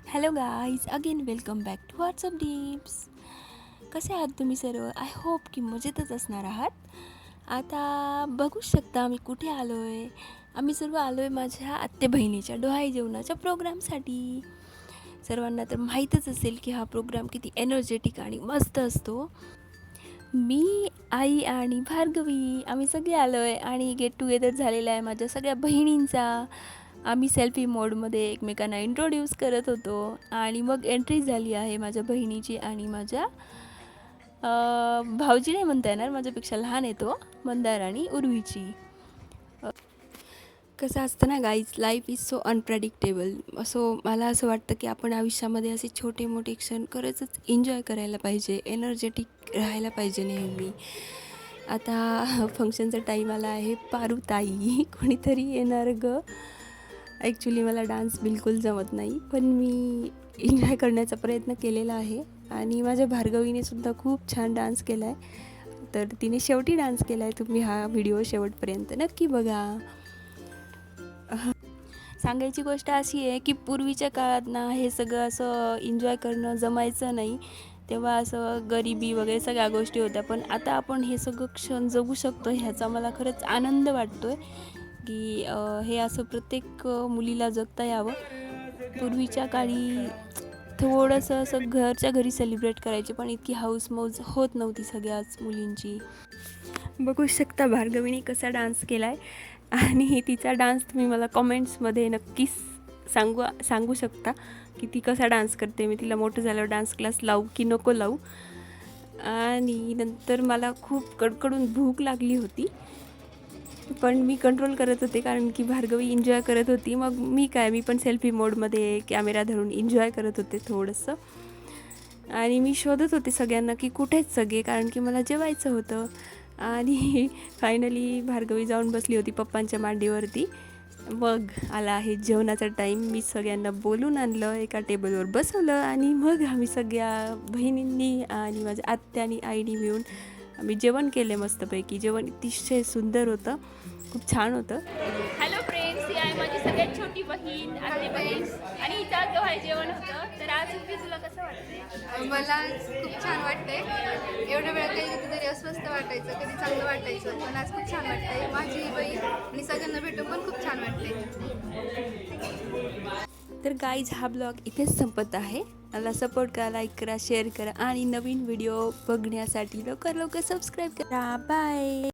Hello guys, again welcome back to WhatsApp tips. कसे आहात तुम्ही सर्व? आय होप की मजेतच असणार आहात. आता बघूच शकता आम्ही कुठे आलो आहे. आम्ही सर्व आलो आहे माझ्या आत्ते बहिणीच्या डोहाळे जेवणाच्या प्रोग्रामसाठी. सर्वांना तर माहीतच असेल की हा प्रोग्राम किती एनर्जेटिक आणि मस्त असतो. मी, आई आणि भार्गवी आम्ही सगळे आलो आहे आणि गेट टुगेदर झालेला आहे माझ्या सगळ्या बहिणींचा. आम्ही सेल्फी मोडमध्ये एकमेकांना इंट्रोड्यूस करत होतो आणि मग एंट्री झाली आहे माझ्या बहिणीची आणि माझ्या भाऊजी नाही म्हणता येणार, माझ्यापेक्षा लहान आहे तो, मंदार आणि उर्वीची. कसं असतं ना guys, life is so unpredictable. मला असं वाटतं की आपण आयुष्यामध्ये असे छोटे मोठे क्षण खरंच एन्जॉय करायला पाहिजे, एनर्जेटिक राहायला पाहिजे नेहमी. आता फंक्शनचा टाईम आला आहे. पारुताई कोणीतरी येणार ग. ॲक्च्युली मला डान्स बिलकुल जमत नाही, पण मी एन्जॉय करण्याचा प्रयत्न केलेला आहे आणि माझ्या भार्गवीनेसुद्धा खूप छान डान्स केला आहे. तर तिने शेवटी डान्स केला आहे. तुम्ही हा व्हिडिओ शेवटपर्यंत नक्की बघा. सांगायची गोष्ट अशी आहे की पूर्वीच्या काळात ना हे सगळं असं एन्जॉय करणं जमायचं नाही. तेव्हा असं गरिबी वगैरे सगळ्या गोष्टी होत्या, पण आता आपण हे सगळं क्षण जगू शकतो ह्याचा मला खरंच आनंद वाटतो आहे की हे असं प्रत्येक मुलीला जगता यावं. पूर्वीच्या काळी थोडंसं असं घरच्या घरी सेलिब्रेट करायचे, पण इतकी हाऊसमौज होत नव्हती सगळ्याच मुलींची. बघू शकता भार्गवीने कसा डान्स केला आहे आणि तिचा डान्स तुम्ही मला कॉमेंट्समध्ये नक्कीच सांगू शकता की ती कसा डान्स करते. मी तिला मोठं झाल्यावर डान्स क्लास लावू की नको लावू. आणि नंतर मला खूप कडकडून भूक लागली होती, पण मी कंट्रोल करत होते कारण की भार्गवी एन्जॉय करत होती. मग मी पण सेल्फी मोडमध्ये कॅमेरा धरून एन्जॉय करत होते थोडंसं. आणि मी शोधत होते सगळ्यांना की कुठेच सगळे, कारण की मला जेवायचं होतं. आणि फायनली भार्गवी जाऊन बसली होती पप्पांच्या मांडीवरती. मग आला आहे जेवणाचा टाईम. मी सगळ्यांना बोलून आणलं, एका टेबलवर बसवलं आणि मग आम्ही सगळ्या बहिणींनी आणि माझ्या आत्या आणि आईनी मिळून आम्ही जेवण केले मस्तपैकी. जेवण अतिशय सुंदर होतं, खूप छान होतं. हॅलो फ्रेंड्स, ही आहे माझी सगळ्यात छोटी बहीण, आत्ते बहीण, आणि हिचं डोहाळे जेवण होतं. तर आज तुला कसं वाटतंय? मला खूप छान वाटतंय. एवढ्या वेळा काही कधीतरी अस्वस्थ वाटायचं, कधी चांगलं वाटायचं, पण आज खूप छान वाटतंय. माझी बहीण आणि सगळ्यांना भेटून पण खूप छान वाटतंय. तर गाईज, हा ब्लॉग इथेच संपत आहे. मला सपोर्ट करा, लाईक करा, शेअर करा आणि नवीन व्हिडिओ बघण्यासाठी लवकर सबस्क्राईब करा. बाय.